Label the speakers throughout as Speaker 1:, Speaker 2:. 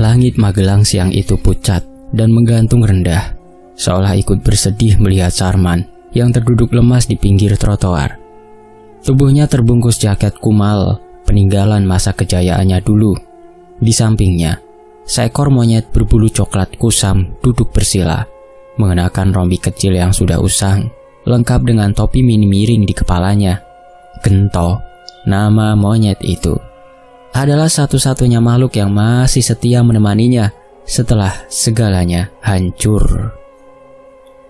Speaker 1: Langit Magelang siang itu pucat dan menggantung rendah, seolah ikut bersedih melihat Sarman yang terduduk lemas di pinggir trotoar. Tubuhnya terbungkus jaket kumal, peninggalan masa kejayaannya dulu. Di sampingnya, seekor monyet berbulu coklat kusam duduk bersila, mengenakan rompi kecil yang sudah usang, lengkap dengan topi mini miring di kepalanya. Gento, nama monyet itu, adalah satu-satunya makhluk yang masih setia menemaninya setelah segalanya hancur.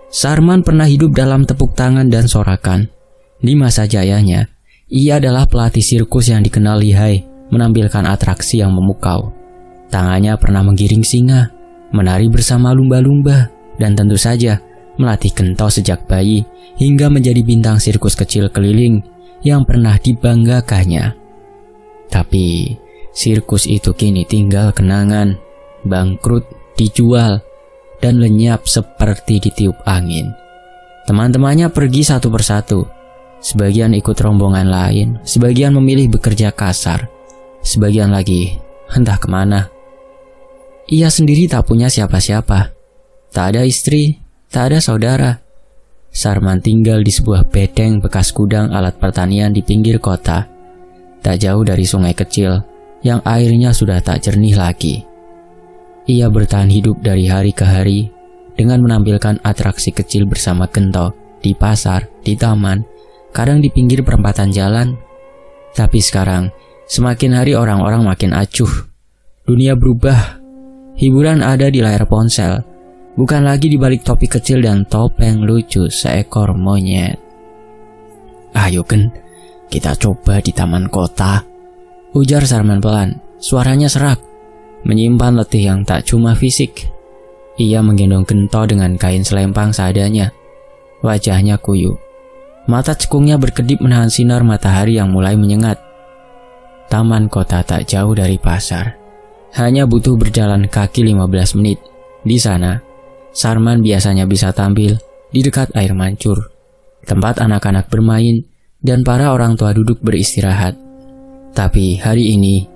Speaker 1: Sarman pernah hidup dalam tepuk tangan dan sorakan. Di masa jayanya, ia adalah pelatih sirkus yang dikenal lihai menampilkan atraksi yang memukau. Tangannya pernah menggiring singa, menari bersama lumba-lumba, dan tentu saja melatih Gento sejak bayi hingga menjadi bintang sirkus kecil keliling yang pernah dibanggakannya. Tapi sirkus itu kini tinggal kenangan, bangkrut, dijual, dan lenyap seperti ditiup angin. Teman-temannya pergi satu persatu. Sebagian ikut rombongan lain, sebagian memilih bekerja kasar, sebagian lagi entah kemana. Ia sendiri tak punya siapa-siapa, tak ada istri, tak ada saudara. Sarman tinggal di sebuah bedeng bekas gudang alat pertanian di pinggir kota, tak jauh dari sungai kecil yang airnya sudah tak jernih lagi. Ia bertahan hidup dari hari ke hari dengan menampilkan atraksi kecil bersama Gento di pasar, di taman, kadang di pinggir perempatan jalan. Tapi sekarang, semakin hari orang-orang makin acuh. Dunia berubah. Hiburan ada di layar ponsel, bukan lagi di balik topi kecil dan topeng lucu seekor monyet. "Ayo Gen, kita coba di taman kota," ujar Sarman pelan. Suaranya serak, menyimpan letih yang tak cuma fisik. Ia menggendong Gento dengan kain selempang seadanya. Wajahnya kuyup. Mata cekungnya berkedip menahan sinar matahari yang mulai menyengat. Taman kota tak jauh dari pasar. Hanya butuh berjalan kaki 15 menit. Di sana, Sarman biasanya bisa tampil di dekat air mancur, tempat anak-anak bermain dan para orang tua duduk beristirahat. Tapi hari ini,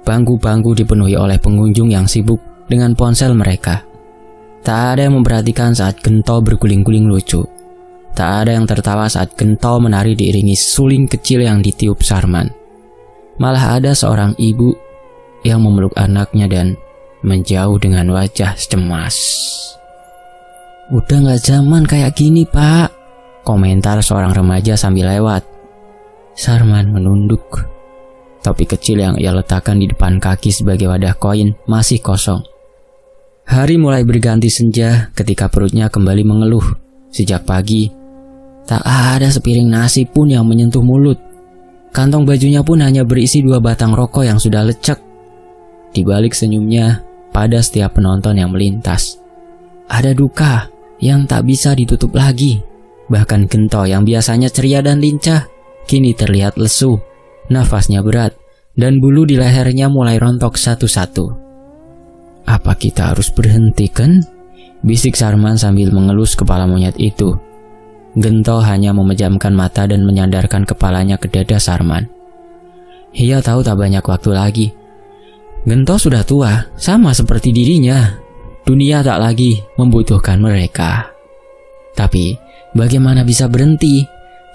Speaker 1: bangku-bangku dipenuhi oleh pengunjung yang sibuk dengan ponsel mereka. Tak ada yang memperhatikan saat Gento berguling-guling lucu. Tak ada yang tertawa saat Gento menari diiringi suling kecil yang ditiup Sarman. Malah ada seorang ibu yang memeluk anaknya dan menjauh dengan wajah cemas. "Udah gak zaman kayak gini, Pak," komentar seorang remaja sambil lewat. Sarman menunduk. Topi kecil yang ia letakkan di depan kaki sebagai wadah koin masih kosong. Hari mulai berganti senja ketika perutnya kembali mengeluh. Sejak pagi, tak ada sepiring nasi pun yang menyentuh mulut. Kantong bajunya pun hanya berisi 2 batang rokok yang sudah lecek. Di balik senyumnya, pada setiap penonton yang melintas, ada duka yang tak bisa ditutup lagi. Bahkan Gento yang biasanya ceria dan lincah, kini terlihat lesu, nafasnya berat, dan bulu di lehernya mulai rontok satu-satu. "Apa kita harus berhenti, kan?" bisik Sarman sambil mengelus kepala monyet itu. Gento hanya memejamkan mata dan menyandarkan kepalanya ke dada Sarman. Ia tahu tak banyak waktu lagi. Gento sudah tua, sama seperti dirinya. Dunia tak lagi membutuhkan mereka. Tapi, bagaimana bisa berhenti?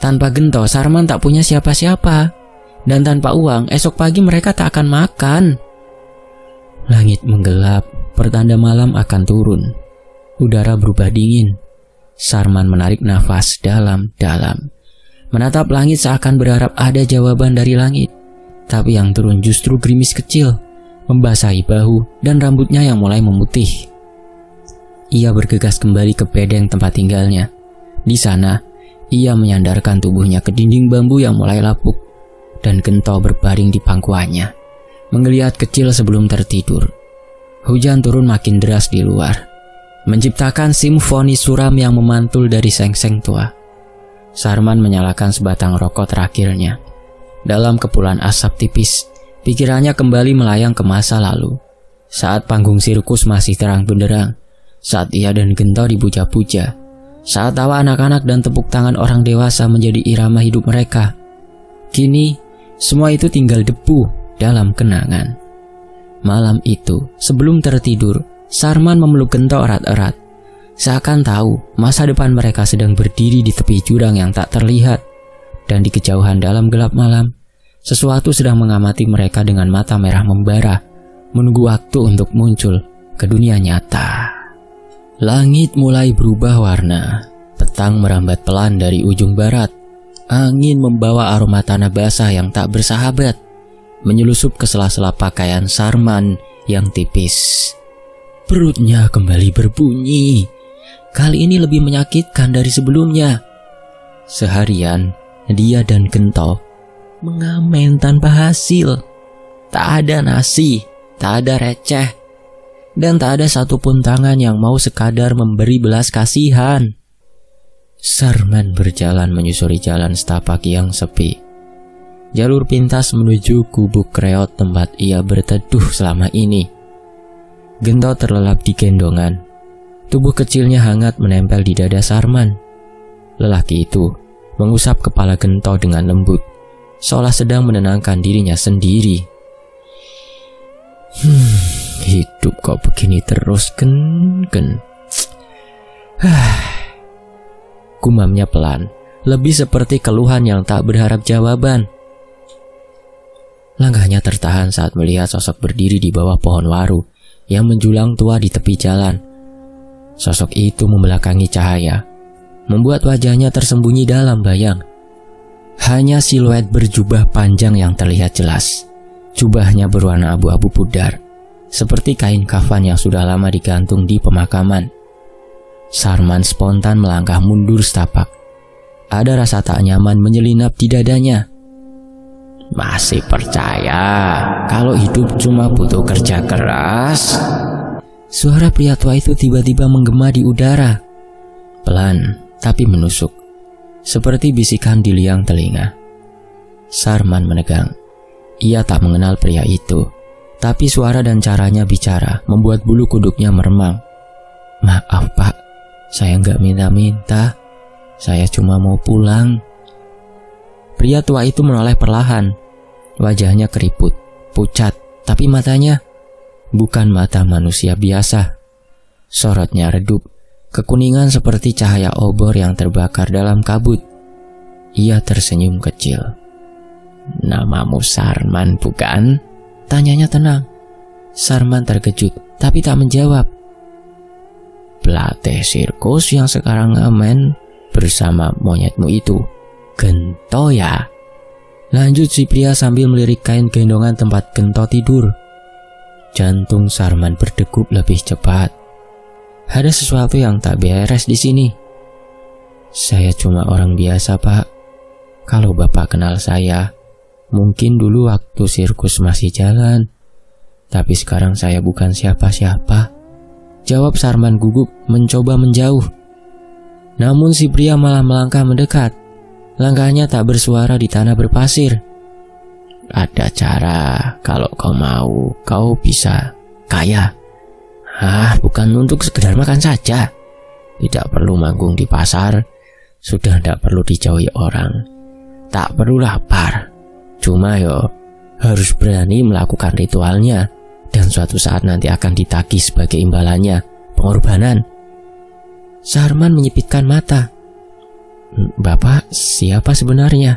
Speaker 1: Tanpa Gento, Sarman tak punya siapa-siapa. Dan tanpa uang, esok pagi mereka tak akan makan. Langit menggelap, pertanda malam akan turun. Udara berubah dingin. Sarman menarik nafas dalam-dalam, menatap langit seakan berharap ada jawaban dari langit. Tapi yang turun justru gerimis kecil, membasahi bahu dan rambutnya yang mulai memutih. Ia bergegas kembali ke bedeng tempat tinggalnya. Di sana, ia menyandarkan tubuhnya ke dinding bambu yang mulai lapuk, dan Gento berbaring di pangkuannya, menggeliat kecil sebelum tertidur. Hujan turun makin deras di luar, menciptakan simfoni suram yang memantul dari seng-seng tua. Sarman menyalakan sebatang rokok terakhirnya. Dalam kepulan asap tipis, pikirannya kembali melayang ke masa lalu. Saat panggung sirkus masih terang benderang, saat ia dan Gento dipuja-puja, saat tawa anak-anak dan tepuk tangan orang dewasa menjadi irama hidup mereka. Kini, semua itu tinggal debu dalam kenangan. Malam itu, sebelum tertidur, Sarman memeluk Gento erat-erat. Seakan tahu masa depan mereka sedang berdiri di tepi jurang yang tak terlihat. Dan di kejauhan dalam gelap malam, sesuatu sedang mengamati mereka dengan mata merah membara, menunggu waktu untuk muncul ke dunia nyata. Langit mulai berubah warna. Petang merambat pelan dari ujung barat. Angin membawa aroma tanah basah yang tak bersahabat, menyelusup ke sela-sela pakaian Sarman yang tipis. Perutnya kembali berbunyi. Kali ini lebih menyakitkan dari sebelumnya. Seharian, dia dan Gento mengamen tanpa hasil. Tak ada nasi, tak ada receh, dan tak ada satupun tangan yang mau sekadar memberi belas kasihan. Sarman berjalan menyusuri jalan setapak yang sepi. Jalur pintas menuju gubuk reot tempat ia berteduh selama ini. Gento terlelap di gendongan. Tubuh kecilnya hangat menempel di dada Sarman. Lelaki itu mengusap kepala Gento dengan lembut, seolah sedang menenangkan dirinya sendiri. Hidup kok begini terus, Gen. Gumamnya pelan, lebih seperti keluhan yang tak berharap jawaban. Langkahnya tertahan saat melihat sosok berdiri di bawah pohon waru yang menjulang tua di tepi jalan. Sosok itu membelakangi cahaya, membuat wajahnya tersembunyi dalam bayang. Hanya siluet berjubah panjang yang terlihat jelas. Jubahnya berwarna abu-abu pudar, seperti kain kafan yang sudah lama digantung di pemakaman. Sarman spontan melangkah mundur setapak. Ada rasa tak nyaman menyelinap di dadanya. Masih percaya kalau hidup cuma butuh kerja keras? Suara pria tua itu tiba-tiba menggema di udara. Pelan tapi menusuk, seperti bisikan di liang telinga. Sarman menegang. Ia tak mengenal pria itu, tapi suara dan caranya bicara membuat bulu kuduknya meremang. Maaf pak, saya nggak minta-minta. Saya cuma mau pulang. Pria tua itu menoleh perlahan. Wajahnya keriput, pucat, tapi matanya bukan mata manusia biasa. Sorotnya redup, kekuningan seperti cahaya obor yang terbakar dalam kabut. Ia tersenyum kecil. Namamu Sarman bukan? Tanyanya tenang. Sarman terkejut, tapi tak menjawab. Pelatih sirkus yang sekarang ngamen bersama monyetmu itu, Gento ya? Lanjut si pria sambil melirik kain gendongan tempat Gento tidur. Jantung Sarman berdegup lebih cepat. Ada sesuatu yang tak beres di sini. Saya cuma orang biasa, Pak. Kalau Bapak kenal saya, mungkin dulu waktu sirkus masih jalan. Tapi sekarang saya bukan siapa-siapa. Jawab Sarman gugup, mencoba menjauh. Namun si pria malah melangkah mendekat. Langkahnya tak bersuara di tanah berpasir. Ada cara, kalau kau mau, kau bisa kaya. Bukan untuk sekedar makan saja. Tidak perlu manggung di pasar. Sudah tidak perlu dijauhi orang. Tak perlu lapar. Cuma harus berani melakukan ritualnya. Dan suatu saat nanti akan ditagih sebagai imbalannya, pengorbanan. Sarman menyipitkan mata. Bapak siapa sebenarnya?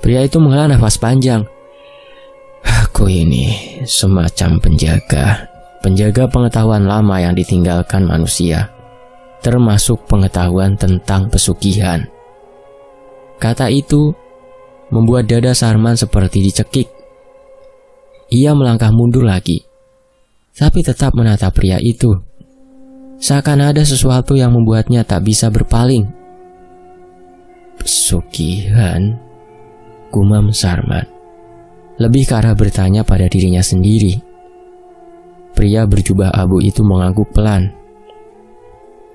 Speaker 1: Pria itu menghela nafas panjang. Aku ini semacam penjaga pengetahuan lama yang ditinggalkan manusia, termasuk pengetahuan tentang pesugihan. Kata itu membuat dada Sarman seperti dicekik. Ia melangkah mundur lagi, tapi tetap menatap pria itu. Seakan ada sesuatu yang membuatnya tak bisa berpaling. Pesugihan, gumam Sarman, lebih ke arah bertanya pada dirinya sendiri. Pria berjubah abu itu mengangguk pelan.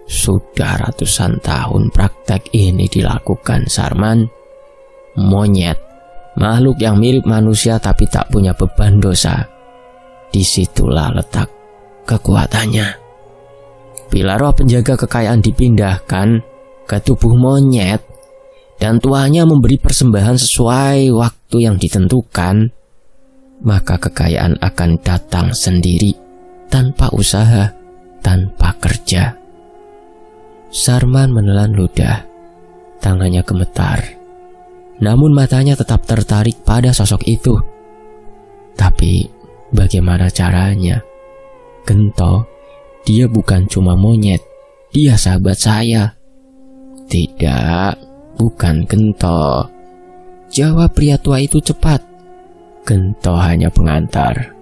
Speaker 1: Sudah ratusan tahun praktek ini dilakukan, Sarman. Monyet, makhluk yang mirip manusia tapi tak punya beban dosa. Disitulah letak kekuatannya. Bila roh penjaga kekayaan dipindahkan ke tubuh monyet dan tuannya memberi persembahan sesuai waktu yang ditentukan, maka kekayaan akan datang sendiri, tanpa usaha, tanpa kerja. Sarman menelan ludah. Tangannya gemetar. Namun matanya tetap tertarik pada sosok itu. Tapi bagaimana caranya? Gento, dia bukan cuma monyet, dia sahabat saya. Tidak, bukan Gento, jawab pria tua itu cepat. Gento hanya pengantar.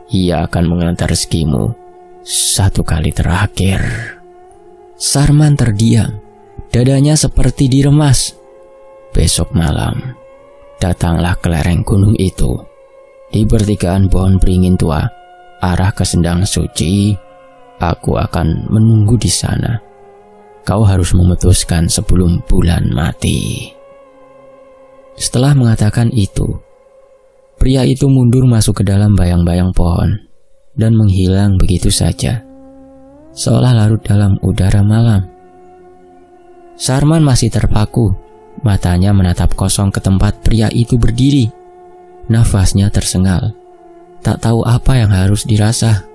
Speaker 1: Ia akan mengantar rezekimu satu kali terakhir. Sarman terdiam, dadanya seperti diremas. Besok malam, datanglah ke lereng gunung itu. Di pertigaan pohon beringin tua, arah ke Sendang Suci, aku akan menunggu di sana. Kau harus memutuskan sebelum bulan mati. Setelah mengatakan itu, pria itu mundur masuk ke dalam bayang-bayang pohon dan menghilang begitu saja, seolah larut dalam udara malam. Sarman masih terpaku, matanya menatap kosong ke tempat pria itu berdiri. Nafasnya tersengal, tak tahu apa yang harus dirasa,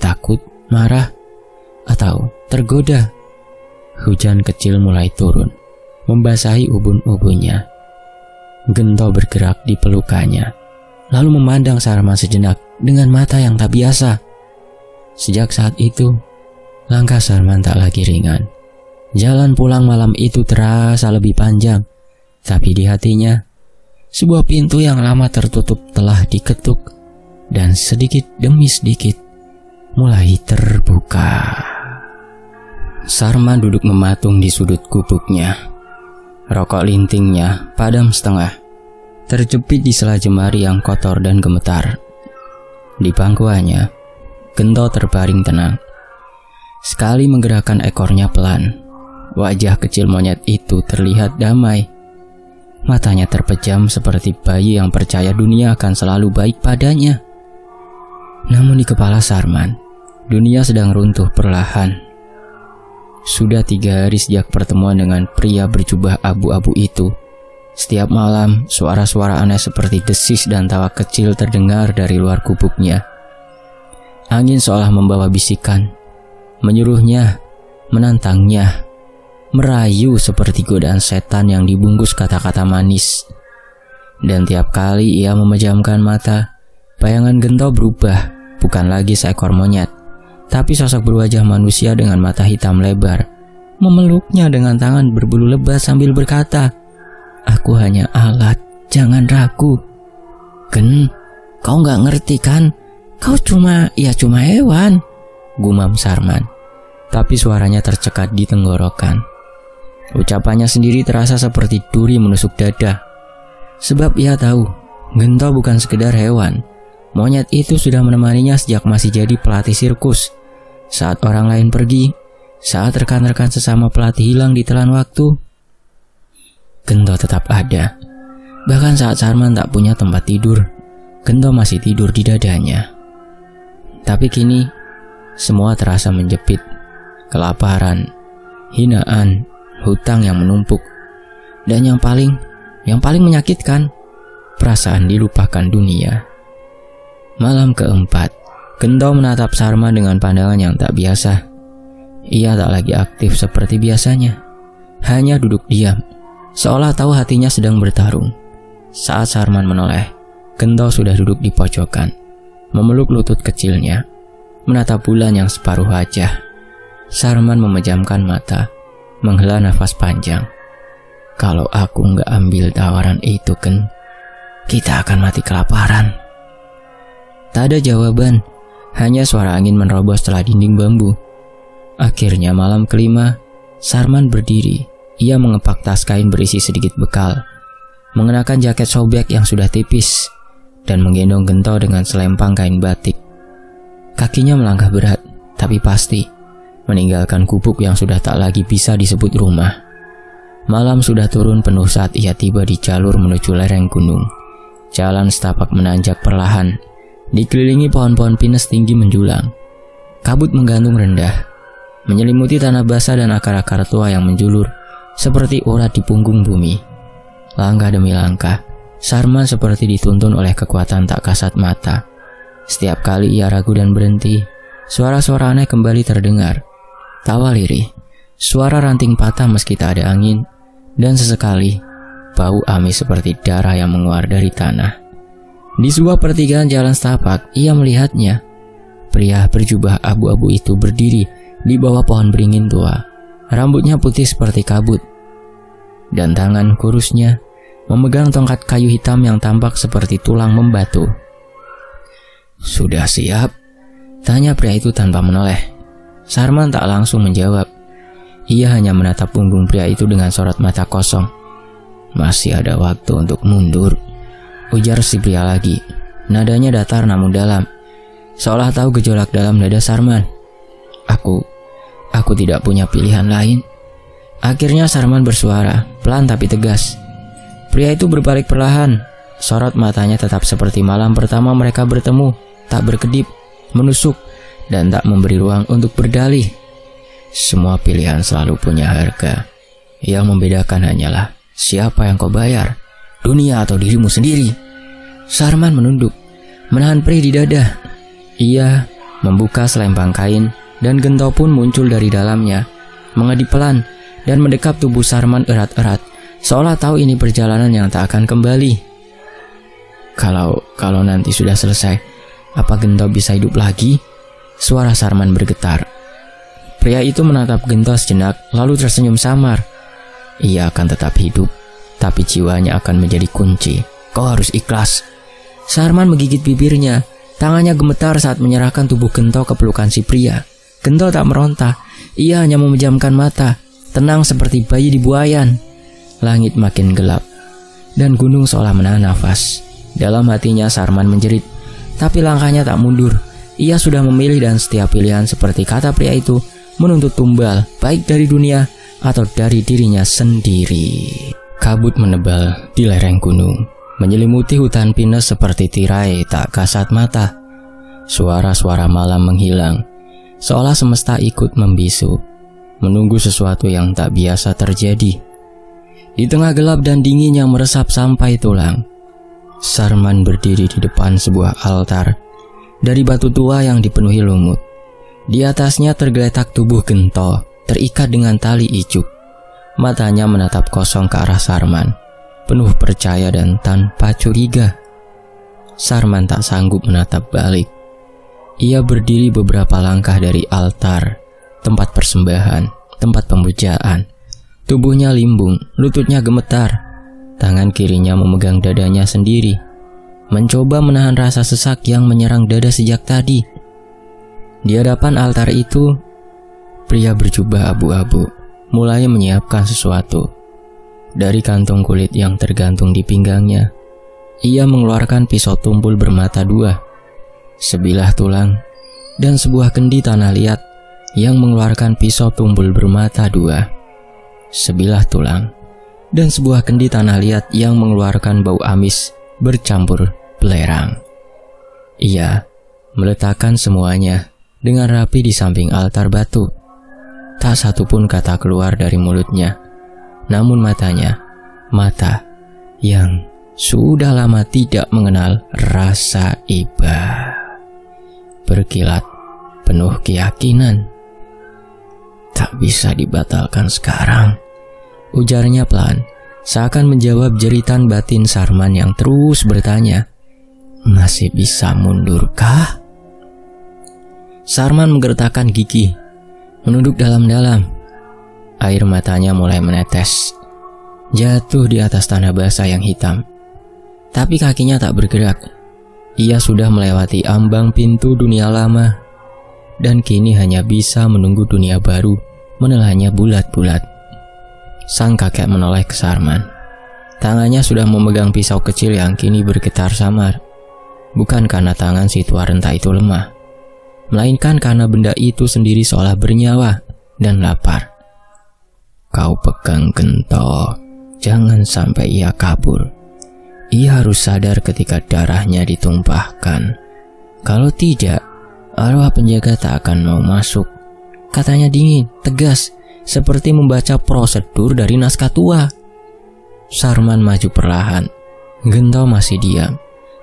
Speaker 1: takut, marah, atau tergoda. Hujan kecil mulai turun, membasahi ubun-ubunnya. Gento bergerak di pelukannya, lalu memandang Sarman sejenak dengan mata yang tak biasa. Sejak saat itu, langkah Sarman tak lagi ringan. Jalan pulang malam itu terasa lebih panjang, tapi di hatinya, sebuah pintu yang lama tertutup telah diketuk, dan sedikit demi sedikit mulai terbuka. Sarman duduk mematung di sudut gubuknya. Rokok lintingnya padam setengah, terjepit di sela jemari yang kotor dan gemetar. Di pangkuannya, Gento terbaring tenang. Sekali menggerakkan ekornya pelan, wajah kecil monyet itu terlihat damai. Matanya terpejam seperti bayi yang percaya dunia akan selalu baik padanya. Namun di kepala Sarman, dunia sedang runtuh perlahan. Sudah 3 hari sejak pertemuan dengan pria berjubah abu-abu itu. Setiap malam, suara-suara aneh seperti desis dan tawa kecil terdengar dari luar gubuknya. Angin seolah membawa bisikan, menyuruhnya, menantangnya, merayu seperti godaan setan yang dibungkus kata-kata manis. Dan tiap kali ia memejamkan mata, bayangan Gento berubah, bukan lagi seekor monyet, tapi sosok berwajah manusia dengan mata hitam lebar, memeluknya dengan tangan berbulu lebat sambil berkata, "Aku hanya alat, jangan ragu." "Gen, kau gak ngerti kan? Kau cuma hewan," gumam Sarman, tapi suaranya tercekat di tenggorokan. Ucapannya sendiri terasa seperti duri menusuk dada. Sebab ia tahu, Gento bukan sekedar hewan. Monyet itu sudah menemaninya sejak masih jadi pelatih sirkus. Saat orang lain pergi, saat rekan-rekan sesama pelatih hilang ditelan waktu, Gento tetap ada. Bahkan saat Sarman tak punya tempat tidur, Gento masih tidur di dadanya. Tapi kini, semua terasa menjepit. Kelaparan, hinaan, hutang yang menumpuk, dan yang paling menyakitkan, perasaan dilupakan dunia. Malam keempat, Gento menatap Sarman dengan pandangan yang tak biasa. Ia tak lagi aktif seperti biasanya, hanya duduk diam, seolah tahu hatinya sedang bertarung. Saat Sarman menoleh, Gento sudah duduk di pojokan, memeluk lutut kecilnya, menatap bulan yang separuh wajah. Sarman memejamkan mata, menghela nafas panjang. "Kalau aku nggak ambil tawaran itu, Gen, kita akan mati kelaparan." Tak ada jawaban, hanya suara angin menerobos setelah dinding bambu. Akhirnya malam kelima, Sarman berdiri. Ia mengepak tas kain berisi sedikit bekal, mengenakan jaket sobek yang sudah tipis, dan menggendong Gento dengan selempang kain batik. Kakinya melangkah berat, tapi pasti, meninggalkan gubuk yang sudah tak lagi bisa disebut rumah. Malam sudah turun penuh saat ia tiba di jalur menuju lereng gunung. Jalan setapak menanjak perlahan, dikelilingi pohon-pohon pinus tinggi menjulang. Kabut menggantung rendah, menyelimuti tanah basah dan akar-akar tua yang menjulur seperti urat di punggung bumi. Langkah demi langkah, Sarman seperti dituntun oleh kekuatan tak kasat mata. Setiap kali ia ragu dan berhenti, suara-suara aneh kembali terdengar. Tawa lirih, suara ranting patah meski tak ada angin, dan sesekali bau amis seperti darah yang menguar dari tanah. Di sebuah pertigaan jalan setapak, ia melihatnya. Pria berjubah abu-abu itu berdiri di bawah pohon beringin tua. Rambutnya putih seperti kabut, dan tangan kurusnya memegang tongkat kayu hitam yang tampak seperti tulang membatu. "Sudah siap?" tanya pria itu tanpa menoleh. Sarman tak langsung menjawab. Ia hanya menatap punggung pria itu dengan sorot mata kosong. "Masih ada waktu untuk mundur," ujar si pria lagi. Nadanya datar namun dalam, seolah tahu gejolak dalam dada Sarman. Aku tidak punya pilihan lain." Akhirnya Sarman bersuara, pelan tapi tegas. Pria itu berbalik perlahan. Sorot matanya tetap seperti malam pertama mereka bertemu, tak berkedip, menusuk, dan tak memberi ruang untuk berdalih. "Semua pilihan selalu punya harga. Yang membedakan hanyalah siapa yang kau bayar, dunia atau dirimu sendiri." Sarman menunduk, menahan perih di dada. Ia membuka selempang kain, dan gento pun muncul dari dalamnya, mengedip pelan dan mendekap tubuh Sarman erat-erat, seolah tahu ini perjalanan yang tak akan kembali. Kalau nanti sudah selesai, apa Gento bisa hidup lagi?" Suara Sarman bergetar. Pria itu menatap Gento sejenak, lalu tersenyum samar. "Ia akan tetap hidup, tapi jiwanya akan menjadi kunci. Kau harus ikhlas." Sarman menggigit bibirnya. Tangannya gemetar saat menyerahkan tubuh Gento ke pelukan si pria. Gento tak meronta, ia hanya memejamkan mata, tenang seperti bayi di buayan. Langit makin gelap, dan gunung seolah menahan nafas. Dalam hatinya Sarman menjerit, tapi langkahnya tak mundur. Ia sudah memilih, dan setiap pilihan seperti kata pria itu menuntut tumbal, baik dari dunia atau dari dirinya sendiri. Kabut menebal di lereng gunung, menyelimuti hutan pinus seperti tirai tak kasat mata. Suara-suara malam menghilang, seolah semesta ikut membisu, menunggu sesuatu yang tak biasa terjadi. Di tengah gelap dan dingin yang meresap sampai tulang, Sarman berdiri di depan sebuah altar dari batu tua yang dipenuhi lumut. Di atasnya tergeletak tubuh Gento, terikat dengan tali ijuk. Matanya menatap kosong ke arah Sarman, penuh percaya dan tanpa curiga. Sarman tak sanggup menatap balik. Ia berdiri beberapa langkah dari altar, tempat persembahan, tempat pemujaan. Tubuhnya limbung, lututnya gemetar. Tangan kirinya memegang dadanya sendiri, mencoba menahan rasa sesak yang menyerang dada sejak tadi. Di hadapan altar itu, pria berjubah abu-abu mulai menyiapkan sesuatu. Dari kantung kulit yang tergantung di pinggangnya, ia mengeluarkan pisau tumpul bermata dua, sebilah tulang, dan sebuah kendi tanah liat yang mengeluarkan pisau tumpul bermata dua, sebilah tulang, dan sebuah kendi tanah liat yang mengeluarkan bau amis bercampur belerang. Ia meletakkan semuanya dengan rapi di samping altar batu. Tak satu pun kata keluar dari mulutnya, namun matanya, mata yang sudah lama tidak mengenal rasa iba, berkilat penuh keyakinan. "Tak bisa dibatalkan sekarang," ujarnya pelan, seakan menjawab jeritan batin Sarman yang terus bertanya, "Masih bisa mundurkah?" Sarman menggertakkan gigi, menunduk dalam-dalam. Air matanya mulai menetes, jatuh di atas tanah basah yang hitam. Tapi kakinya tak bergerak. Ia sudah melewati ambang pintu dunia lama, dan kini hanya bisa menunggu dunia baru menelannya bulat-bulat. Sang kakek menoleh ke Sarman. Tangannya sudah memegang pisau kecil yang kini bergetar samar. Bukan karena tangan si tua renta itu lemah, melainkan karena benda itu sendiri seolah bernyawa dan lapar. "Kau pegang Gento, jangan sampai ia kabur. Ia harus sadar ketika darahnya ditumpahkan. Kalau tidak, arwah penjaga tak akan mau masuk," katanya dingin, tegas, seperti membaca prosedur dari naskah tua. Sarman maju perlahan, Gento masih diam,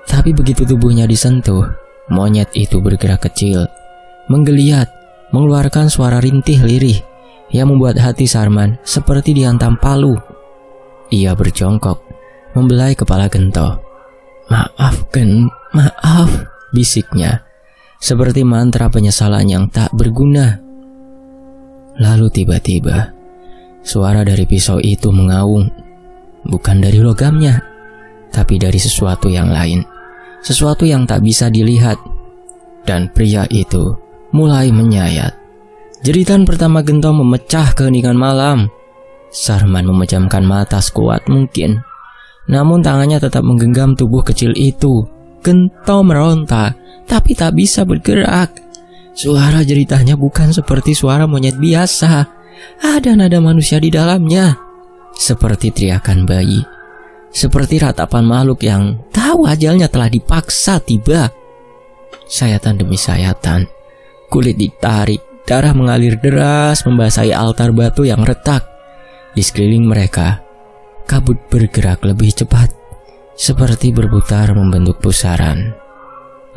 Speaker 1: tapi begitu tubuhnya disentuh, monyet itu bergerak kecil, menggeliat, mengeluarkan suara rintih lirih yang membuat hati Sarman seperti dihantam palu. Ia berjongkok, membelai kepala Gento. "Maaf, Gen, maaf," bisiknya, seperti mantra penyesalan yang tak berguna. Lalu tiba-tiba, suara dari pisau itu mengaung, bukan dari logamnya, tapi dari sesuatu yang lain, sesuatu yang tak bisa dilihat. Dan pria itu mulai menyayat. Jeritan pertama Gento memecah keheningan malam. Sarman memejamkan mata sekuat mungkin, namun tangannya tetap menggenggam tubuh kecil itu. Gento meronta, tapi tak bisa bergerak. Suara jeritanya bukan seperti suara monyet biasa. Ada nada manusia di dalamnya, seperti teriakan bayi, seperti ratapan makhluk yang tahu ajalnya telah dipaksa tiba. Sayatan demi sayatan, kulit ditarik, darah mengalir deras membasahi altar batu yang retak. Di sekeliling mereka, kabut bergerak lebih cepat, seperti berputar membentuk pusaran.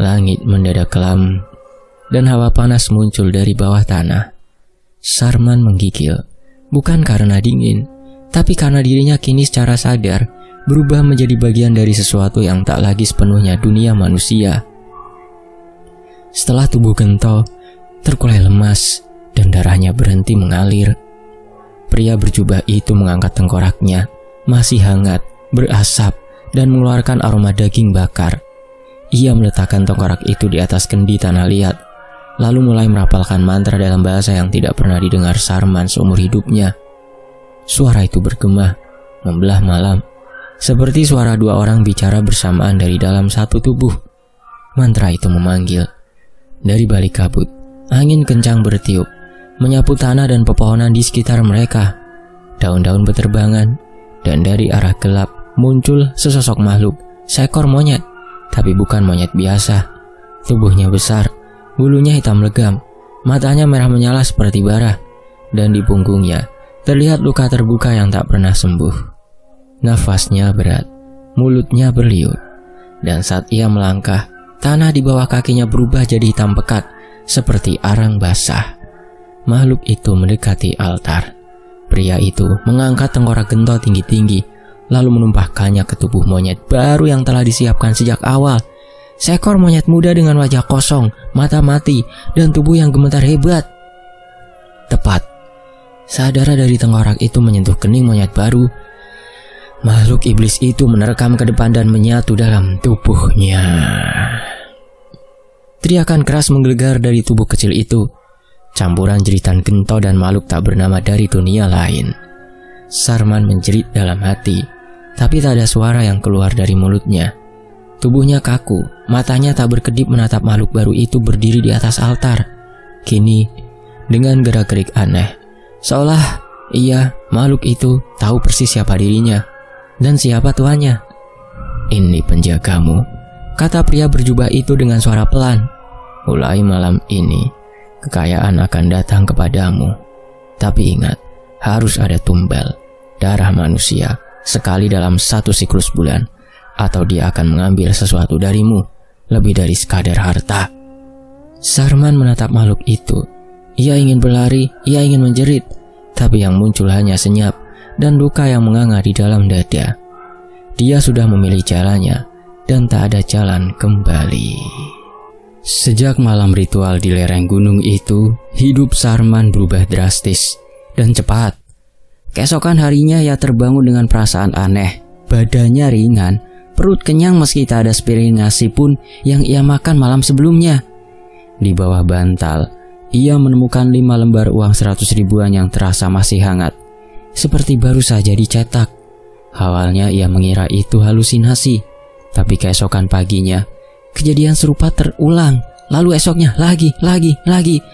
Speaker 1: Langit mendadak kelam, dan hawa panas muncul dari bawah tanah. Sarman menggigil, bukan karena dingin, tapi karena dirinya kini secara sadar berubah menjadi bagian dari sesuatu yang tak lagi sepenuhnya dunia manusia. Setelah tubuh Gento terkulai lemas dan darahnya berhenti mengalir, pria berjubah itu mengangkat tengkoraknya, masih hangat, berasap, dan mengeluarkan aroma daging bakar. Ia meletakkan tengkorak itu di atas kendi tanah liat, lalu mulai merapalkan mantra dalam bahasa yang tidak pernah didengar Sarman seumur hidupnya. Suara itu bergema, membelah malam, seperti suara dua orang bicara bersamaan dari dalam satu tubuh. Mantra itu memanggil. Dari balik kabut, angin kencang bertiup, menyapu tanah dan pepohonan di sekitar mereka. Daun-daun berterbangan, dan dari arah gelap muncul sesosok makhluk, seekor monyet, tapi bukan monyet biasa. Tubuhnya besar, bulunya hitam legam, matanya merah menyala seperti bara, dan di punggungnya terlihat luka terbuka yang tak pernah sembuh. Nafasnya berat, mulutnya berliur, dan saat ia melangkah, tanah di bawah kakinya berubah jadi hitam pekat, seperti arang basah. Makhluk itu mendekati altar. Pria itu mengangkat tengkorak Gento tinggi-tinggi, lalu menumpahkannya ke tubuh monyet baru yang telah disiapkan sejak awal. Seekor monyet muda dengan wajah kosong, mata mati, dan tubuh yang gemetar hebat. Tepat saat darah dari tengkorak itu menyentuh kening monyet baru, makhluk iblis itu menerkam ke depan dan menyatu dalam tubuhnya. Teriakan keras menggelegar dari tubuh kecil itu, campuran jeritan Gento dan makhluk tak bernama dari dunia lain. Sarman menjerit dalam hati, tapi tak ada suara yang keluar dari mulutnya. Tubuhnya kaku, matanya tak berkedip menatap makhluk baru itu berdiri di atas altar. Kini, dengan gerak-gerik aneh, seolah ia, makhluk itu, tahu persis siapa dirinya dan siapa tuannya. "Ini penjagamu," kata pria berjubah itu dengan suara pelan. "Mulai malam ini, kekayaan akan datang kepadamu. Tapi ingat, harus ada tumbal, darah manusia, sekali dalam satu siklus bulan, atau dia akan mengambil sesuatu darimu, lebih dari sekadar harta." Sarman menatap makhluk itu. Ia ingin berlari, ia ingin menjerit, tapi yang muncul hanya senyap dan luka yang menganga di dalam dada. Dia sudah memilih jalannya, dan tak ada jalan kembali. Sejak malam ritual di lereng gunung itu, hidup Sarman berubah drastis dan cepat. Keesokan harinya ia terbangun dengan perasaan aneh. Badannya ringan, perut kenyang meski tak ada sepiring nasi pun yang ia makan malam sebelumnya. Di bawah bantal, ia menemukan 5 lembar uang 100 ribuan yang terasa masih hangat, seperti baru saja dicetak. Awalnya ia mengira itu halusinasi, tapi keesokan paginya, kejadian serupa terulang. Lalu esoknya lagi,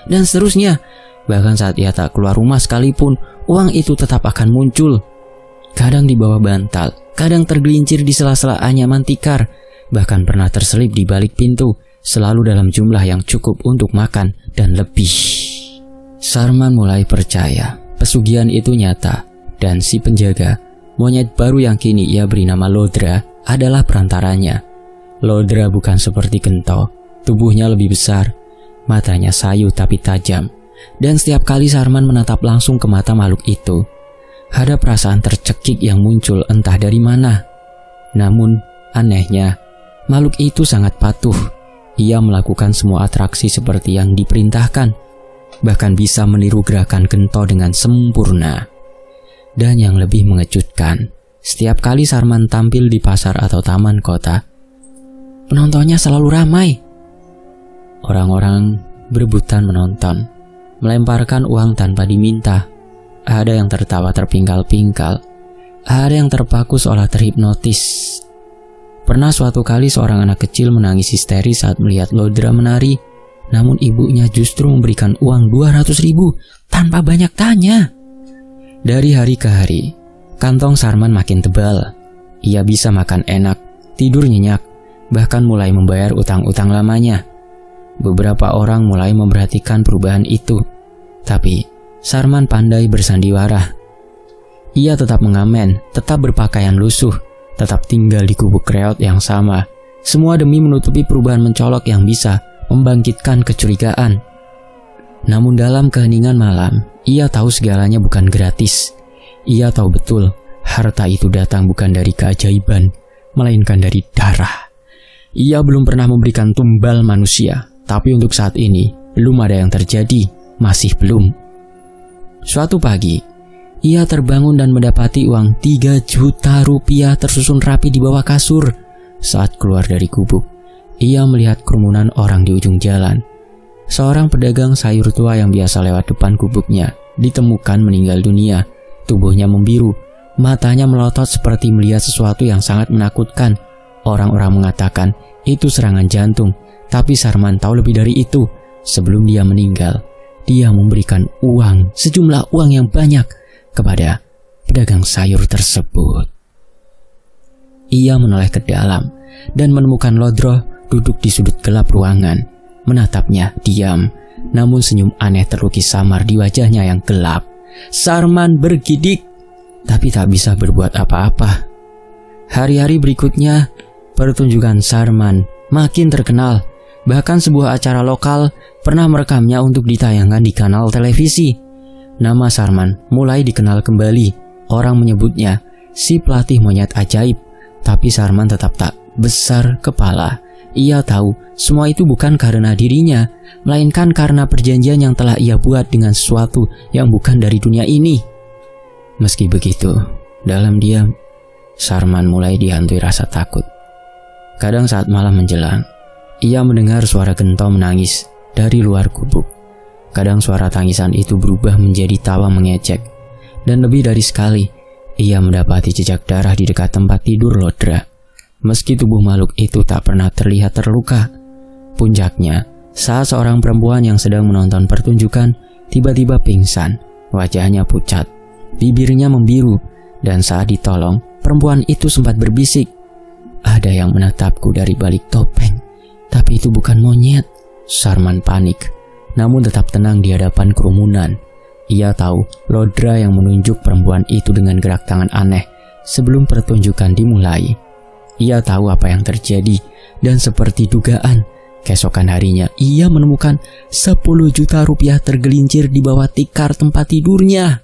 Speaker 1: dan seterusnya. Bahkan saat ia tak keluar rumah sekalipun, uang itu tetap akan muncul. Kadang di bawah bantal, kadang tergelincir di sela-sela anyaman tikar, bahkan pernah terselip di balik pintu, selalu dalam jumlah yang cukup untuk makan dan lebih. Sarman mulai percaya pesugihan itu nyata, dan si penjaga, monyet baru yang kini ia beri nama Lodra, adalah perantaranya. Lodra bukan seperti Gento, tubuhnya lebih besar, matanya sayu tapi tajam. Dan setiap kali Sarman menatap langsung ke mata makhluk itu, ada perasaan tercekik yang muncul entah dari mana. Namun, anehnya, makhluk itu sangat patuh. Ia melakukan semua atraksi seperti yang diperintahkan, bahkan bisa meniru gerakan Gento dengan sempurna. Dan yang lebih mengejutkan, setiap kali Sarman tampil di pasar atau taman kota, penontonnya selalu ramai. Orang-orang berebutan menonton, melemparkan uang tanpa diminta. Ada yang tertawa terpingkal-pingkal, ada yang terpaku seolah terhipnotis. Pernah suatu kali seorang anak kecil menangis histeris saat melihat Lodra menari, namun ibunya justru memberikan uang 200.000 tanpa banyak tanya. Dari hari ke hari, kantong Sarman makin tebal. Ia bisa makan enak, tidur nyenyak, bahkan mulai membayar utang-utang lamanya. Beberapa orang mulai memperhatikan perubahan itu, tapi Sarman pandai bersandiwara. Ia tetap mengamen, tetap berpakaian lusuh, tetap tinggal di gubuk reot yang sama. Semua demi menutupi perubahan mencolok yang bisa membangkitkan kecurigaan. Namun dalam keheningan malam, ia tahu segalanya bukan gratis. Ia tahu betul harta itu datang bukan dari keajaiban, melainkan dari darah. Ia belum pernah memberikan tumbal manusia, tapi untuk saat ini belum ada yang terjadi, masih belum. Suatu pagi, ia terbangun dan mendapati uang 3 juta rupiah tersusun rapi di bawah kasur. Saat keluar dari gubuk, ia melihat kerumunan orang di ujung jalan. Seorang pedagang sayur tua yang biasa lewat depan gubuknya ditemukan meninggal dunia. Tubuhnya membiru, matanya melotot seperti melihat sesuatu yang sangat menakutkan. Orang-orang mengatakan itu serangan jantung, tapi Sarman tahu lebih dari itu. Sebelum dia meninggal, dia memberikan uang, sejumlah uang yang banyak kepada pedagang sayur tersebut. Ia menoleh ke dalam dan menemukan Lodra duduk di sudut gelap ruangan. Menatapnya diam, namun senyum aneh terlukis samar di wajahnya yang gelap. Sarman bergidik, tapi tak bisa berbuat apa-apa. Hari-hari berikutnya, pertunjukan Sarman makin terkenal. Bahkan sebuah acara lokal pernah merekamnya untuk ditayangkan di kanal televisi. Nama Sarman mulai dikenal kembali. Orang menyebutnya si pelatih monyet ajaib. Tapi Sarman tetap tak besar kepala. Ia tahu semua itu bukan karena dirinya, melainkan karena perjanjian yang telah ia buat dengan sesuatu yang bukan dari dunia ini. Meski begitu, dalam diam, Sarman mulai dihantui rasa takut. Kadang saat malam menjelang, ia mendengar suara Gento menangis dari luar gubuk. Kadang suara tangisan itu berubah menjadi tawa mengejek. Dan lebih dari sekali, ia mendapati jejak darah di dekat tempat tidur Lodra. Meski tubuh makhluk itu tak pernah terlihat terluka. Puncaknya, saat seorang perempuan yang sedang menonton pertunjukan tiba-tiba pingsan. Wajahnya pucat, bibirnya membiru, dan saat ditolong, perempuan itu sempat berbisik, "Ada yang menatapku dari balik topeng, tapi itu bukan monyet." Sarman panik, namun tetap tenang di hadapan kerumunan. Ia tahu Lodra yang menunjuk perempuan itu dengan gerak tangan aneh sebelum pertunjukan dimulai. Ia tahu apa yang terjadi, dan seperti dugaan, keesokan harinya ia menemukan 10 juta rupiah tergelincir di bawah tikar tempat tidurnya.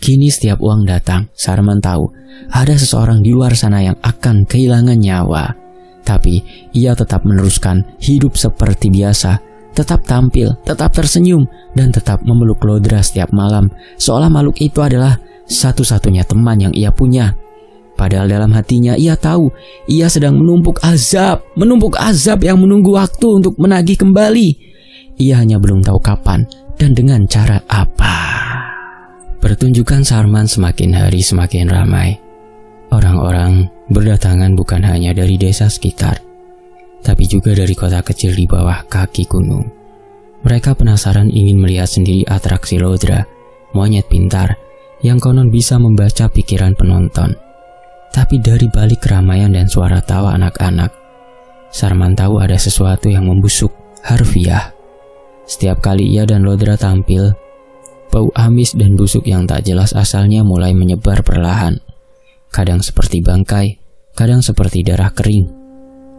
Speaker 1: Kini setiap uang datang, Sarman tahu ada seseorang di luar sana yang akan kehilangan nyawa. Tapi ia tetap meneruskan hidup seperti biasa, tetap tampil, tetap tersenyum, dan tetap memeluk Lodra setiap malam, seolah makhluk itu adalah satu-satunya teman yang ia punya. Padahal dalam hatinya ia tahu ia sedang menumpuk azab yang menunggu waktu untuk menagih kembali. Ia hanya belum tahu kapan dan dengan cara apa. Pertunjukan Sarman semakin hari semakin ramai. Orang-orang berdatangan bukan hanya dari desa sekitar, tapi juga dari kota kecil di bawah kaki gunung. Mereka penasaran ingin melihat sendiri atraksi Lodra, monyet pintar yang konon bisa membaca pikiran penonton. Tapi dari balik keramaian dan suara tawa anak-anak, Sarman tahu ada sesuatu yang membusuk, harfiah. Setiap kali ia dan Lodra tampil, bau amis dan busuk yang tak jelas asalnya mulai menyebar perlahan. Kadang seperti bangkai, kadang seperti darah kering.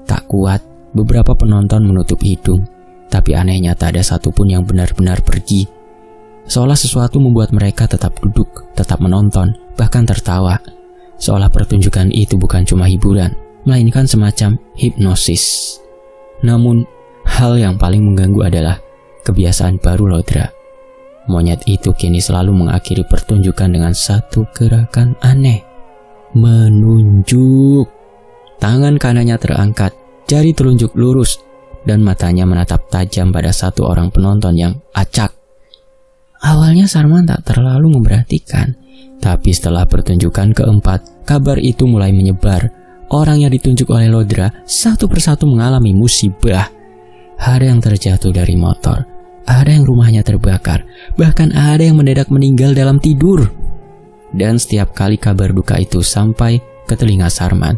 Speaker 1: Tak kuat, beberapa penonton menutup hidung, tapi anehnya tak ada satupun yang benar-benar pergi. Seolah sesuatu membuat mereka tetap duduk, tetap menonton, bahkan tertawa. Seolah pertunjukan itu bukan cuma hiburan, melainkan semacam hipnosis. Namun, hal yang paling mengganggu adalah kebiasaan baru Lodra. Monyet itu kini selalu mengakhiri pertunjukan dengan satu gerakan aneh. Menunjuk. Tangan kanannya terangkat, jari telunjuk lurus, dan matanya menatap tajam pada satu orang penonton yang acak. Awalnya Sarman tak terlalu memperhatikan, tapi setelah pertunjukan keempat, kabar itu mulai menyebar. Orang yang ditunjuk oleh Lodra satu persatu mengalami musibah. Ada yang terjatuh dari motor, ada yang rumahnya terbakar, bahkan ada yang mendadak meninggal dalam tidur. Dan setiap kali kabar duka itu sampai ke telinga Sarman,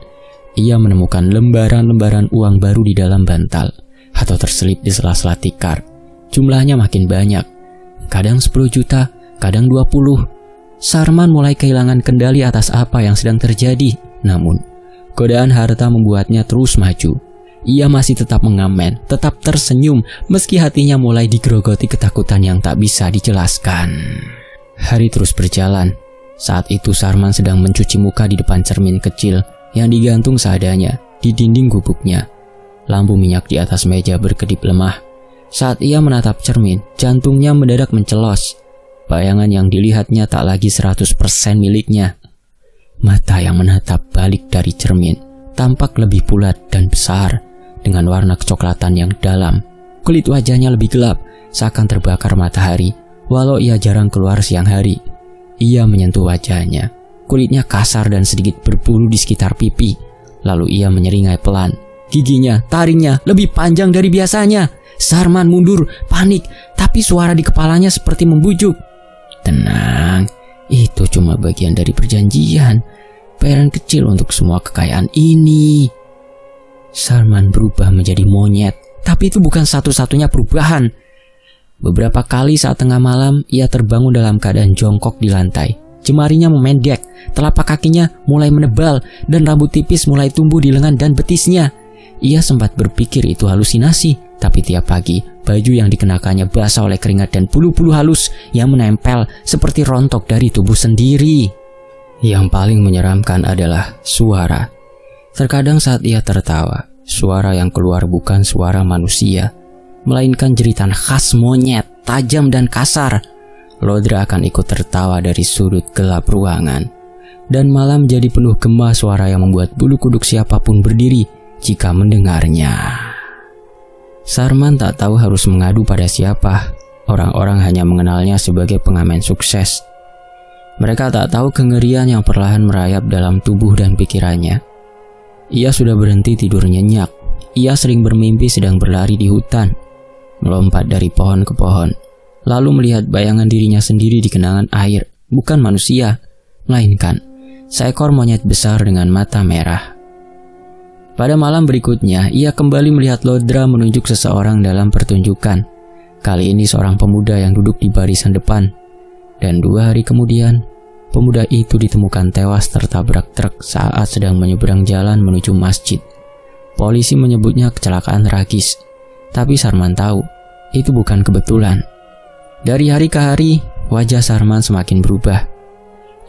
Speaker 1: ia menemukan lembaran-lembaran uang baru di dalam bantal atau terselip di sela-sela tikar. Jumlahnya makin banyak, kadang 10 juta, kadang 20. Sarman mulai kehilangan kendali atas apa yang sedang terjadi. Namun, godaan harta membuatnya terus maju. Ia masih tetap mengamen, tetap tersenyum, meski hatinya mulai digerogoti ketakutan yang tak bisa dijelaskan. Hari terus berjalan. Saat itu Sarman sedang mencuci muka di depan cermin kecil yang digantung seadanya di dinding gubuknya. Lampu minyak di atas meja berkedip lemah. Saat ia menatap cermin, jantungnya mendadak mencelos. Bayangan yang dilihatnya tak lagi 100% miliknya. Mata yang menatap balik dari cermin tampak lebih bulat dan besar, dengan warna kecoklatan yang dalam. Kulit wajahnya lebih gelap, seakan terbakar matahari, walau ia jarang keluar siang hari. Ia menyentuh wajahnya. Kulitnya kasar dan sedikit berbulu di sekitar pipi. Lalu ia menyeringai pelan. Giginya, taringnya lebih panjang dari biasanya. Sarman mundur, panik, tapi suara di kepalanya seperti membujuk. Tenang, itu cuma bagian dari perjanjian. Bayaran kecil untuk semua kekayaan ini. Sarman berubah menjadi monyet, tapi itu bukan satu-satunya perubahan. Beberapa kali saat tengah malam, ia terbangun dalam keadaan jongkok di lantai. Jemarinya memendek, telapak kakinya mulai menebal, dan rambut tipis mulai tumbuh di lengan dan betisnya. Ia sempat berpikir itu halusinasi, tapi tiap pagi, baju yang dikenakannya basah oleh keringat dan bulu-bulu halus yang menempel seperti rontok dari tubuh sendiri. Yang paling menyeramkan adalah suara. Terkadang saat ia tertawa, suara yang keluar bukan suara manusia, melainkan jeritan khas monyet, tajam dan kasar. Lodra akan ikut tertawa dari sudut gelap ruangan. Dan malam jadi penuh gema suara yang membuat bulu kuduk siapapun berdiri jika mendengarnya. Sarman tak tahu harus mengadu pada siapa. Orang-orang hanya mengenalnya sebagai pengamen sukses. Mereka tak tahu kengerian yang perlahan merayap dalam tubuh dan pikirannya. Ia sudah berhenti tidur nyenyak. Ia sering bermimpi sedang berlari di hutan, melompat dari pohon ke pohon, lalu melihat bayangan dirinya sendiri di genangan air, bukan manusia, melainkan seekor monyet besar dengan mata merah. Pada malam berikutnya, ia kembali melihat Lodra menunjuk seseorang dalam pertunjukan. Kali ini seorang pemuda yang duduk di barisan depan. Dan 2 hari kemudian, pemuda itu ditemukan tewas tertabrak truk saat sedang menyeberang jalan menuju masjid. Polisi menyebutnya kecelakaan tragis, tapi Sarman tahu itu bukan kebetulan. Dari hari ke hari, wajah Sarman semakin berubah.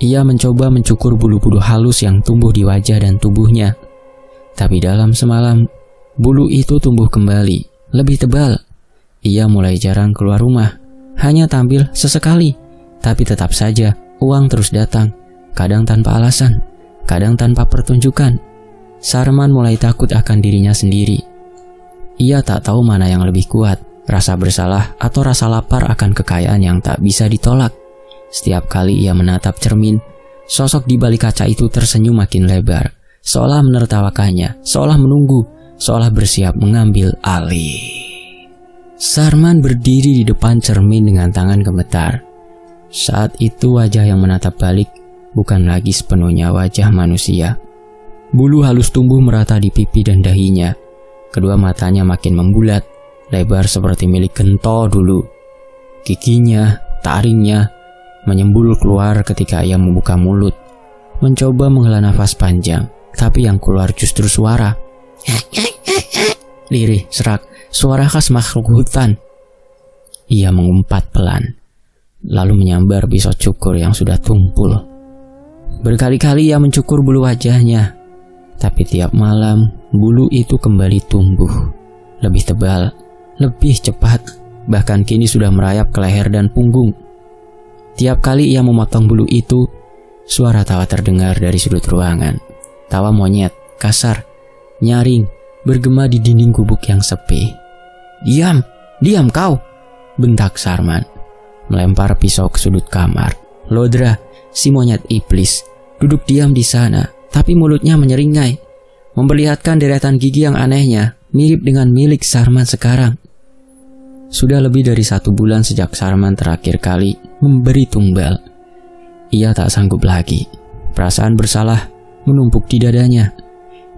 Speaker 1: Ia mencoba mencukur bulu-bulu halus yang tumbuh di wajah dan tubuhnya. Tapi dalam semalam, bulu itu tumbuh kembali, lebih tebal. Ia mulai jarang keluar rumah, hanya tampil sesekali. Tapi tetap saja, uang terus datang, kadang tanpa alasan, kadang tanpa pertunjukan. Sarman mulai takut akan dirinya sendiri. Ia tak tahu mana yang lebih kuat, rasa bersalah atau rasa lapar akan kekayaan yang tak bisa ditolak. Setiap kali ia menatap cermin, sosok di balik kaca itu tersenyum makin lebar, seolah menertawakannya, seolah menunggu, seolah bersiap mengambil alih. Sarman berdiri di depan cermin dengan tangan gemetar. Saat itu wajah yang menatap balik bukan lagi sepenuhnya wajah manusia. Bulu halus tumbuh merata di pipi dan dahinya. Kedua matanya makin membulat, lebar seperti milik Gento dulu. Giginya, taringnya, menyembul keluar ketika ia membuka mulut, mencoba menghela nafas panjang. tapi yang keluar justru suara. Lirih, serak, suara khas makhluk hutan. Ia mengumpat pelan, lalu menyambar pisau cukur yang sudah tumpul. Berkali-kali ia mencukur bulu wajahnya, tapi tiap malam bulu itu kembali tumbuh. Lebih tebal, lebih cepat, bahkan kini sudah merayap ke leher dan punggung. Tiap kali ia memotong bulu itu, suara tawa terdengar dari sudut ruangan. Tawa monyet, kasar, nyaring, bergema di dinding gubuk yang sepi. "Diam, diam kau!" bentak Sarman, melempar pisau ke sudut kamar. Lodra, si monyet iblis, duduk diam di sana, tapi mulutnya menyeringai, memperlihatkan deretan gigi yang anehnya, mirip dengan milik Sarman sekarang. Sudah lebih dari 1 bulan sejak Sarman terakhir kali memberi tumbal. Ia tak sanggup lagi. Perasaan bersalah menumpuk di dadanya.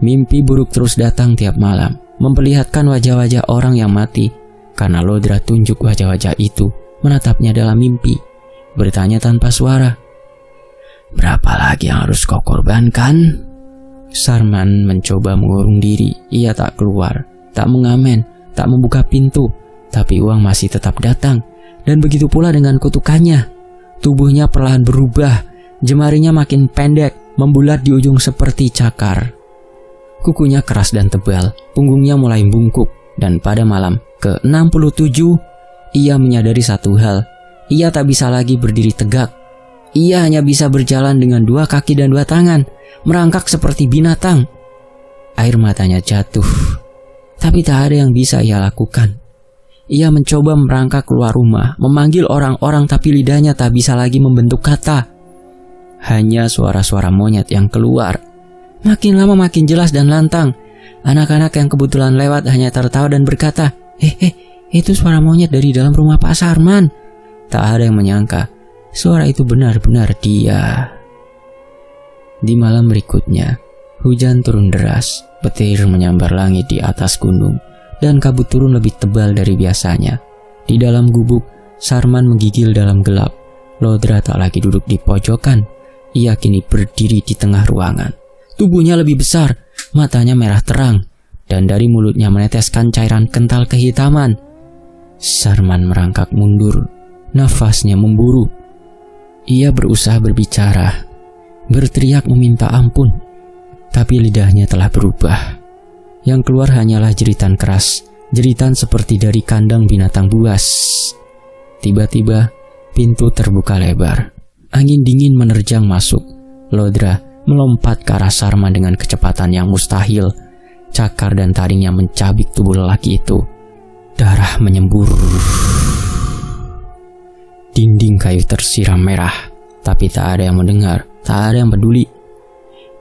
Speaker 1: Mimpi buruk terus datang tiap malam, memperlihatkan wajah-wajah orang yang mati, karena Lodra tunjuk wajah-wajah itu menatapnya dalam mimpi, bertanya tanpa suara, "Berapa lagi yang harus kau korbankan?" Sarman mencoba mengurung diri. Ia tak keluar, tak mengamen, tak membuka pintu, tapi uang masih tetap datang. Dan begitu pula dengan kutukannya. Tubuhnya perlahan berubah, jemarinya makin pendek, membulat di ujung seperti cakar. Kukunya keras dan tebal, punggungnya mulai bungkuk, dan pada malam ke-67, ia menyadari satu hal. Ia tak bisa lagi berdiri tegak. Ia hanya bisa berjalan dengan 2 kaki dan 2 tangan, merangkak seperti binatang. Air matanya jatuh, tapi tak ada yang bisa ia lakukan. Ia mencoba merangkak keluar rumah, memanggil orang-orang, tapi lidahnya tak bisa lagi membentuk kata. Hanya suara-suara monyet yang keluar. Makin lama makin jelas dan lantang. Anak-anak yang kebetulan lewat hanya tertawa dan berkata, itu suara monyet dari dalam rumah Pak Sarman." Tak ada yang menyangka suara itu benar-benar dia. Di malam berikutnya, hujan turun deras, petir menyambar langit di atas gunung, dan kabut turun lebih tebal dari biasanya. Di dalam gubuk, Sarman menggigil dalam gelap. Lodra tak lagi duduk di pojokan. Ia kini berdiri di tengah ruangan. Tubuhnya lebih besar, matanya merah terang, dan dari mulutnya meneteskan cairan kental kehitaman. Sarman merangkak mundur, nafasnya memburu. Ia berusaha berbicara, berteriak meminta ampun, tapi lidahnya telah berubah. Yang keluar hanyalah jeritan keras, jeritan seperti dari kandang binatang buas. Tiba-tiba, pintu terbuka lebar. Angin dingin menerjang masuk. Lodra melompat ke arah Sarman dengan kecepatan yang mustahil. Cakar dan taringnya mencabik tubuh lelaki itu. Darah menyembur. Dinding kayu tersiram merah, tapi tak ada yang mendengar, tak ada yang peduli.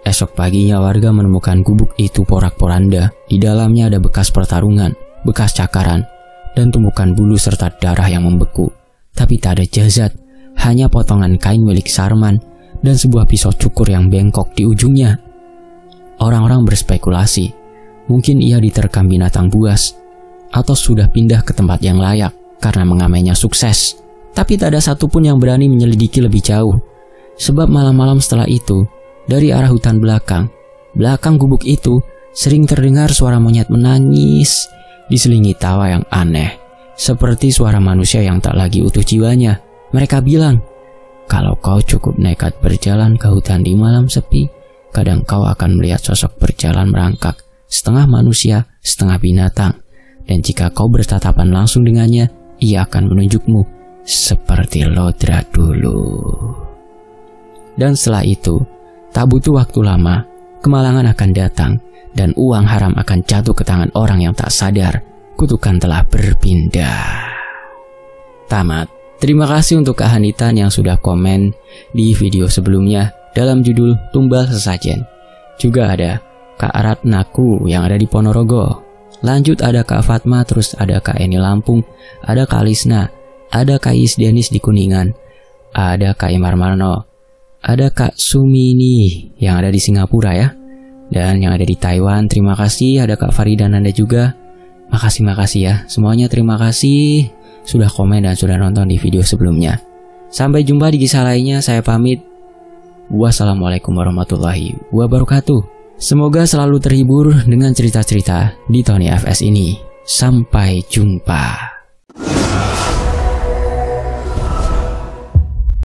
Speaker 1: Esok paginya warga menemukan gubuk itu porak-poranda. Di dalamnya ada bekas pertarungan, bekas cakaran, dan tumpukan bulu serta darah yang membeku. Tapi tak ada jasad, hanya potongan kain milik Sarman dan sebuah pisau cukur yang bengkok di ujungnya. Orang-orang berspekulasi, mungkin ia diterkam binatang buas, atau sudah pindah ke tempat yang layak karena mengamainya sukses. Tapi tak ada satupun yang berani menyelidiki lebih jauh. Sebab malam-malam setelah itu, dari arah hutan belakang gubuk itu, sering terdengar suara monyet menangis, diselingi tawa yang aneh, seperti suara manusia yang tak lagi utuh jiwanya. Mereka bilang, "Kalau kau cukup nekat berjalan ke hutan di malam sepi, kadang kau akan melihat sosok berjalan merangkak, setengah manusia, setengah binatang. Dan jika kau bertatapan langsung dengannya, ia akan menunjukmu seperti Lodra dulu." Dan setelah itu, tak butuh waktu lama, kemalangan akan datang, dan uang haram akan jatuh ke tangan orang yang tak sadar. Kutukan telah berpindah. Tamat. Terima kasih untuk Kak Hanitan yang sudah komen di video sebelumnya dalam judul Tumbal Sesajen. Juga ada Kak Ratnaku yang ada di Ponorogo. Lanjut ada Kak Fatma, terus ada Kak Eni Lampung, ada Kak Lisna, ada Kak Isdenis di Kuningan, ada Kak Imar Marno, ada Kak Sumini yang ada di Singapura ya, dan yang ada di Taiwan. Terima kasih. Ada Kak Farida Nanda juga. Makasih ya semuanya. Terima kasih sudah komen dan sudah nonton di video sebelumnya. Sampai jumpa di kisah lainnya. Saya pamit. Wassalamualaikum warahmatullahi wabarakatuh. Semoga selalu terhibur dengan cerita-cerita di Tony FS ini. Sampai jumpa.